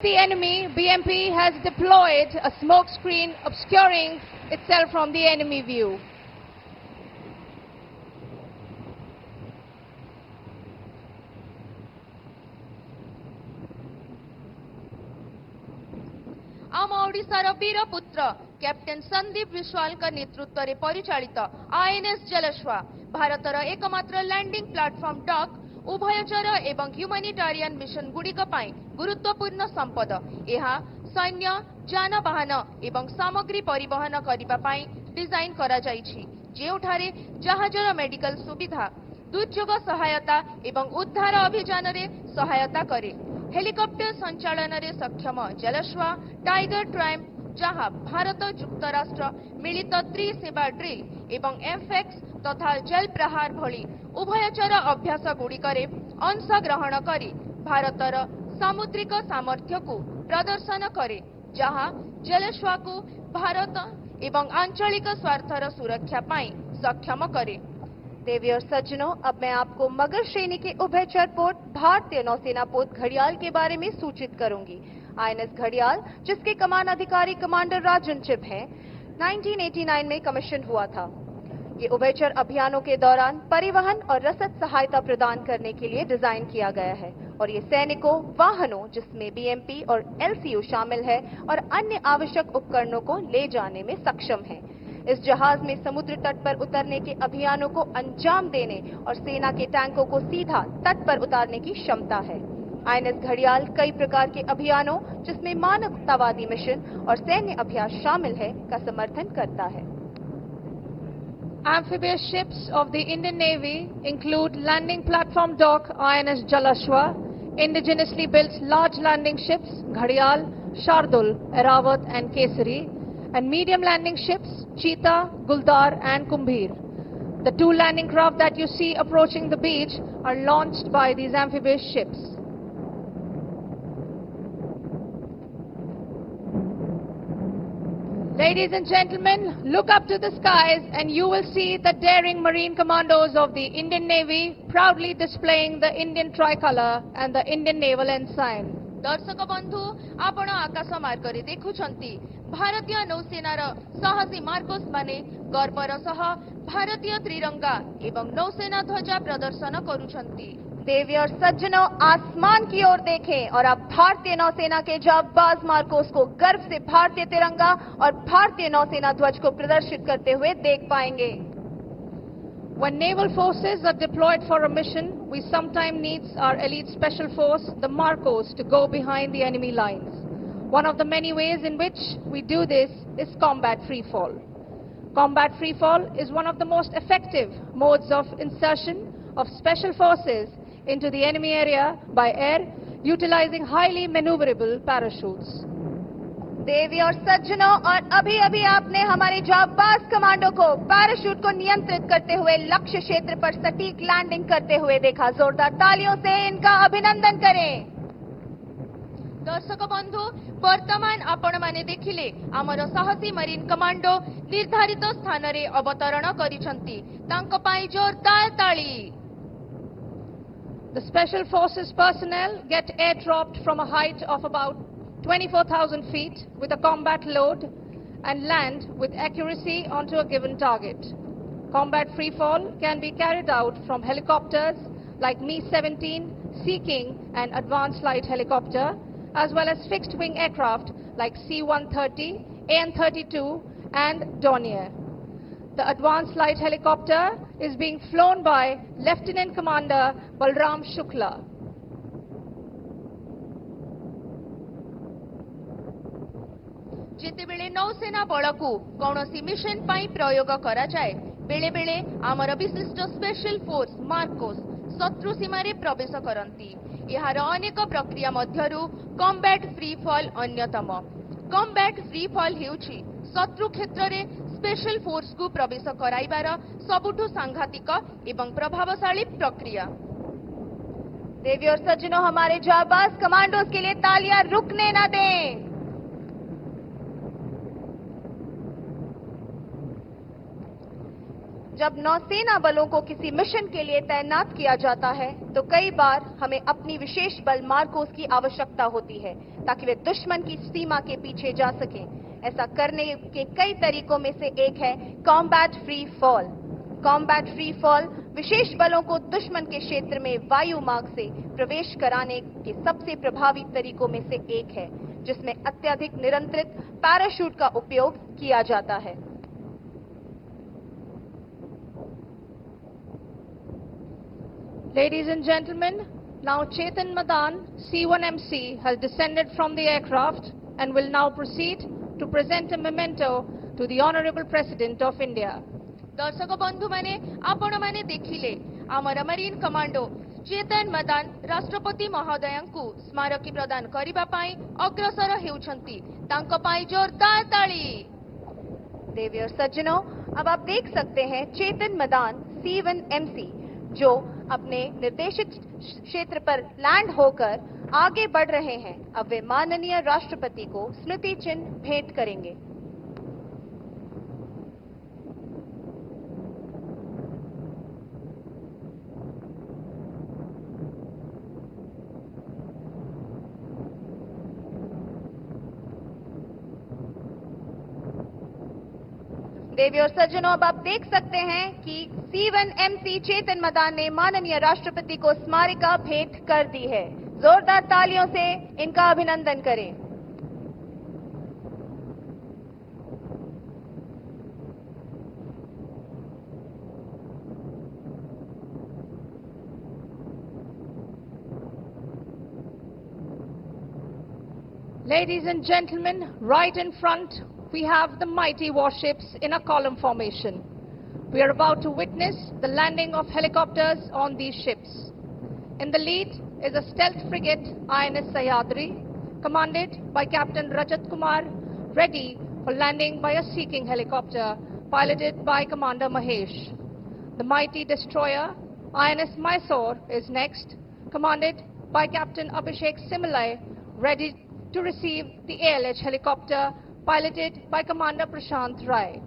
the enemy, BMP has deployed a smoke screen obscuring itself from the enemy view. आम ओडिशार वीर पुत्र captain Sandeep Vishwal का नेतृत्व में परिचालित आईएनएस जलश्वा भारतर एकमात्र लैंडिंग प्लेटफॉर्म डॉक उभयचर एवं ह्यूमैनिटेरियन मिशन गुड़िक गुरुत्वपूर्ण संपद। यह सैन्य जानवाहन एवं सामग्री परिवहन करने डिजाइन करा जाइछि, जेउठारे जहाजर मेडिकल सुविधा, दुर्योग सहायता एवं उद्धार अभियान रे सहायता करे। हेलिकॉप्टर संचालन रे सक्षम जलश्वा टाइगर ट्रायम्फ जहां भारत युक्तराष्ट्र मिलित त्रिसेवा ड्रिल एवं एमफेक्स तथा जल प्रहार भली उभयचर अभ्यास गुड़िकरे अंश ग्रहण करी भारतर सामुद्रिक सामर्थ्य को प्रदर्शन करे, जहां जलश्वा को भारत एवं आंचलिक स्वार्थर सुरक्षा पाई सक्षम करे। देवी और सज्जनों, अब मैं आपको मगर श्रेणी के उभयचर पोत भारतीय नौसेना पोत घड़ियाल के बारे में सूचित करूंगी। आईएनएस घड़ियाल, जिसके कमान अधिकारी कमांडर राजन चिब हैं, 1989 में कमीशन हुआ था। ये उभयचर अभियानों के दौरान परिवहन और रसद सहायता प्रदान करने के लिए डिजाइन किया गया है और ये सैनिकों, वाहनों जिसमें बीएमपी और एलसीयू शामिल है और अन्य आवश्यक उपकरणों को ले जाने में सक्षम है। इस जहाज में समुद्र तट पर उतरने के अभियानों को अंजाम देने और सेना के टैंकों को सीधा तट पर उतारने की क्षमता है। आईएनएस घड़ियाल कई प्रकार के अभियानों, जिसमें मानवतावादी मिशन और सैन्य अभ्यास शामिल है, का समर्थन करता है। Amphibious ships of the Indian Navy include landing platform dock INS Jalashwa, indigenously built large landing ships Ghadial, Shardul, Eravat and Kesari, and medium landing ships Cheetah, Guldar and Kumbhir. The two landing craft that you see approaching the beach are launched by these amphibious ships. Ladies and gentlemen, look up to the skies and you will see the daring marine commandos of the Indian Navy proudly displaying the Indian tricolor and the Indian naval ensign. दर्शक बंधु, आपण आकाश मार्गरे देखुछंती भारतीय नौसेनार साहसी Marcos माने गर्वर सह भारतीय त्रिरंगा एवं नौसेना ध्वजा प्रदर्शन करुछंती। देवी और सज्जनों, आसमान की ओर देखें और आप भारतीय नौसेना के जाबाज मार्कोस को गर्व से भारतीय तिरंगा और भारतीय नौसेना ध्वज को प्रदर्शित करते हुए देख पाएंगे। When naval forces are deployed for a mission, we sometimes need our elite special force, the Marcos, to go behind the enemy lines. One of the many ways in which we do this is combat freefall. Combat freefall is one of the most effective modes of insertion of special forces into the enemy area by air, utilizing highly maneuverable parachutes. देवी और सज्जनों, और अभी अभी आपने हमारे जाबाज commando को parachute को नियंत्रित करते हुए लक्ष्य क्षेत्र पर सटीक लैंडिंग करते हुए देखा। जोरदार तालियों से इनका अभिनंदन करें। दर्शक बंधु, वर्तमान आपण माने देखिले आमर साहसी मरीन कमांडो निर्धारित स्थान रे अवतरण करिसंती। तांको पाई जोरदार ताली। The Special Forces personnel get airdropped from a height of about 24,000 feet with a combat load and land with accuracy onto a given target. Combat freefall can be carried out from helicopters like Mi-17, Sea King and Advanced Light Helicopter, as well as fixed-wing aircraft like C-130, AN-32 and Dornier. The Advanced Light Helicopter is being flown by Lieutenant Commander Balram Shukla. जितेबेले नौसेना बल को कौनसी mission पाई प्रयोग करा जाए, बेले बेले आमर विशिष्ट स्पेशल फोर्स मार्कोस शत्रु सीमा रे प्रवेश करंती। यार अनेक प्रक्रिया मध्यरु कॉम्बैट फ्री फॉल अन्यतम। कॉम्बैट फ्री फॉल हेउछि शत्रु क्षेत्र रे स्पेशल फोर्स को प्रवेश कराइबार सबुठु सांघातिक एवं प्रभावशाली प्रक्रिया। देवी और सज्जनों, हमारे जाबाज कमांडोज के लिए तालियां रुकने ना दें। जब नौसेना बलों को किसी मिशन के लिए तैनात किया जाता है तो कई बार हमें अपनी विशेष बल मार्कोस की आवश्यकता होती है ताकि वे दुश्मन की सीमा के पीछे जा सकें। ऐसा करने के कई तरीकों में से एक है combat free fall. Combat free fall विशेष बलों को दुश्मन के क्षेत्र में वायु मार्ग से प्रवेश कराने के सबसे प्रभावी तरीकों में से एक है, जिसमें अत्यधिक नियंत्रित पैराशूट का उपयोग किया जाता है। Ladies and gentlemen, now Chetan Madan, C1MC, has descended from the aircraft and will now proceed to present a memento to the Honorable President of India. दर्शक बंधु माने आपण माने देखिले आमर मरीन कमांडो चेतन मदान राष्ट्रपति महोदयंकु स्मारकी प्रदान करिबा पाई अग्रसर हेउछंती। तांको पाई जोरदार ताली। देवी और सज्जनों, अब आप देख सकते हैं चेतन मदान C1MC जो अपने निर्देशित क्षेत्र पर लैंड होकर आगे बढ़ रहे हैं। अब वे माननीय राष्ट्रपति को स्मृति चिन्ह भेंट करेंगे। देवी और सज्जनों, अब आप देख सकते हैं कि C1MC चेतन मदान ने माननीय राष्ट्रपति को स्मारिका भेंट कर दी है। जोरदार तालियों से इनका अभिनंदन करें। Ladies and gentlemen, right in front we have the mighty warships in a column formation. We are about to witness the landing of helicopters on these ships. In the lead is a stealth frigate INS Sahyadri, commanded by Captain Rajat Kumar, ready for landing by a Sea King helicopter piloted by Commander Mahesh. The mighty destroyer INS Mysore is next, commanded by Captain Abhishek Similai, ready to receive the ALH helicopter piloted by Commander Prashant Rai.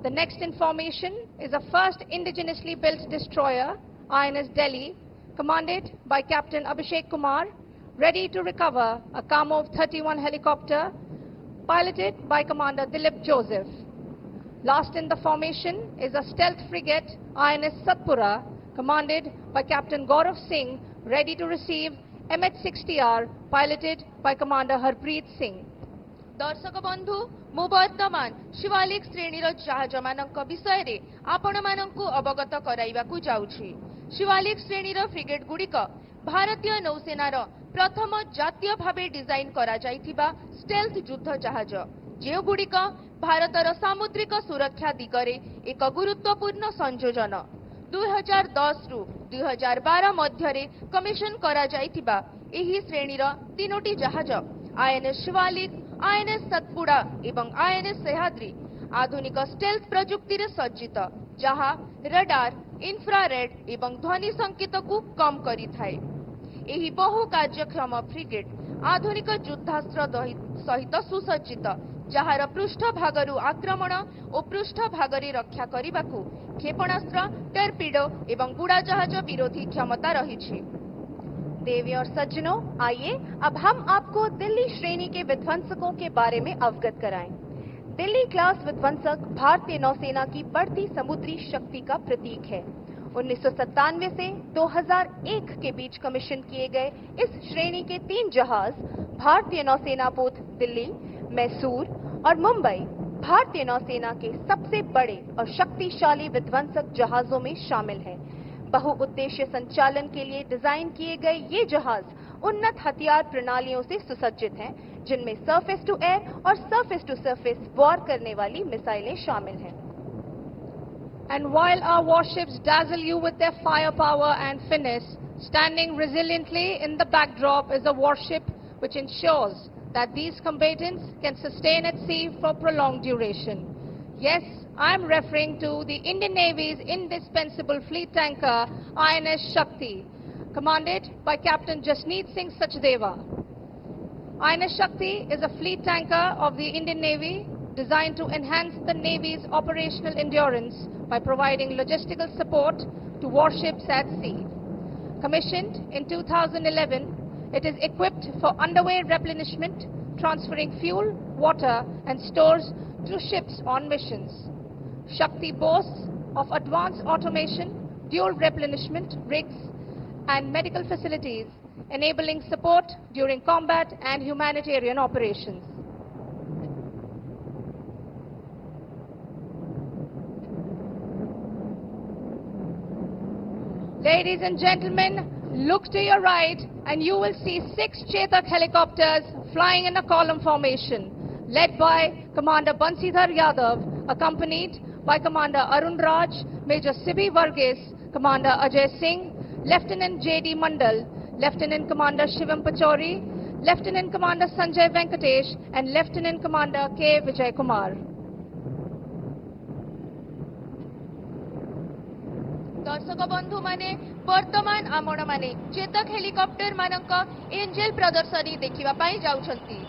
The next in formation is a first indigenously built destroyer, INS Delhi, commanded by Captain Abhishek Kumar, ready to recover a Kamov 31 helicopter, piloted by Commander Dilip Joseph. Last in the formation is a stealth frigate, INS Satpura, commanded by Captain Gaurav Singh, ready to receive MH-60R, piloted by Commander Harpreet Singh. दर्शक बंधु मु वर्तमान शिवालिक श्रेणीर जहाज मानक विषय रे आपण मानकु अवगत कराइबाकु जाउछि। शिवालिक श्रेणीर फ्रिगेट गुड़िक भारतीय नौसेनार प्रथम जातीय भावे डिजाइन करा जाइथिबा स्टेल्थ युद्ध जहाज, जे गुड़िक भारतर सामुद्रिक सुरक्षा दिगरे एक गुरुत्वपूर्ण संयोजन। 2010 रु 2012 मध्यरे कमिशन करा जाइथिबा एही श्रेणीर तीनोटी जहाज आईएनएस शिवालिक, आईएनएस सतपुड़ा एवं आईएनएस सह्याद्री आधुनिक स्टेल्थ प्रजुक्ति रे सज्जित, जहा रडार, इंफ्रारेड एवं ध्वनि संकेत को कम करी थाए। एही बहु कार्यक्षम फ्रिगेट आधुनिक युद्धास्त्र सहित सुसज्जित, जहार पृष्ठ भागरु आक्रमण और पृष्ठ भागरे रक्षा करिबाकु क्षेपणास्त्र, टर्पिडो एवं बुड़ाजहाज विरोधी क्षमता रही। देवी और सज्जनों, आइए अब हम आपको दिल्ली श्रेणी के विध्वंसकों के बारे में अवगत कराएं। दिल्ली क्लास विध्वंसक भारतीय नौसेना की बढ़ती समुद्री शक्ति का प्रतीक है। 1997 से 2001 के बीच कमीशन किए गए इस श्रेणी के 3 जहाज भारतीय नौसेना पोत दिल्ली, मैसूर और मुंबई भारतीय नौसेना के सबसे बड़े और शक्तिशाली विध्वंसक जहाजों में शामिल हैं। बहुउद्देश्य संचालन के लिए डिजाइन किए गए ये जहाज उन्नत हथियार प्रणालियों से सुसज्जित हैं, जिनमें सरफेस टू एयर और सरफेस टू सरफेस वॉर करने वाली मिसाइलें शामिल हैं। And while our warships dazzle you with their firepower and finesse, standing resiliently in the backdrop is a warship which ensures that these combatants can sustain at sea for prolonged duration. Yes, I'm referring to the Indian Navy's indispensable fleet tanker INS Shakti, commanded by Captain Jasneet Singh Sachdeva. INS Shakti is a fleet tanker of the Indian Navy designed to enhance the Navy's operational endurance by providing logistical support to warships at sea. Commissioned in 2011, it is equipped for underway replenishment, transferring fuel, water, and stores to ships on missions. Shakti boasts of advanced automation, dual replenishment rigs, and medical facilities, enabling support during combat and humanitarian operations. Ladies and gentlemen, look to your right and you will see 6 Chetak helicopters flying in a column formation, led by Commander Bansidhar Yadav, accompanied by Commander Arun Raj, Major Sibi Varghese, Commander Ajay Singh, Lieutenant J.D. Mandal, Lieutenant Commander Shivam Pachori, Lieutenant Commander Sanjay Venkatesh, and Lieutenant Commander K. Vijay Kumar. दर्शक बंधु माने वर्तमान आपण माने Chetak helicopter मानक angel प्रदर्शनी देखिबा पई जाउछंती।